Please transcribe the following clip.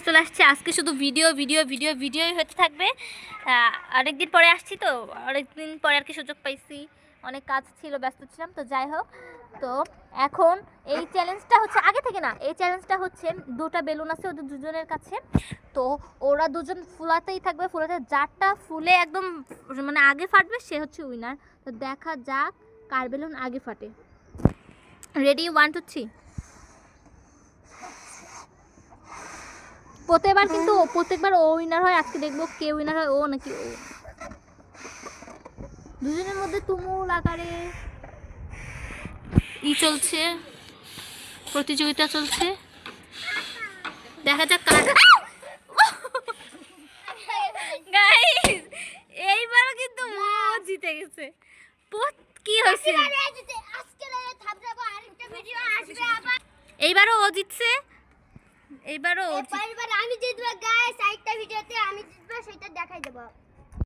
চলে আসছে। আজকে শুধু ভিডিও ভিডিও ভিডিও ভিডিওই হতে থাকবে। অনেকদিন পরে আসছি, তো অনেকদিন পরে আর কি সুযোগ পাইছি, অনেক কাজ ছিল, ব্যস্ত ছিলাম। তো যাই হোক, তো এখন এই চ্যালেঞ্জটা হচ্ছে আগে থেকে না, এই চ্যালেঞ্জটা হচ্ছে দুটো বেলুন আছে ওদের দুজনের কাছে। তো ওরা দুজন ফুলাতেই থাকবে, ফুলাতে যারটা ফুলে একদম মানে আগে ফাটবে সে হচ্ছে উইনার। তো দেখা যাক কার বেলুন আগে ফাটে। রেডি, 1 2 3। প্রত্যেকবার ও উইনার হয়, আজকে দেখবো কে উইনার হয়, ও নাকি ও। দুজনের মধ্যে তুমুল আকারে চলছে, প্রতিযোগিতা চলছে। দেখা যাক কার। গাইস, এইবারও কিন্তু ও জিতে গেছে। কি হয়েছে, এইবারও ও জিতছে, এইবারও আমি জিতবো গাইস, আরেকটা ভিডিওতে আমি জিতবো, সেটা দেখাই দেবো।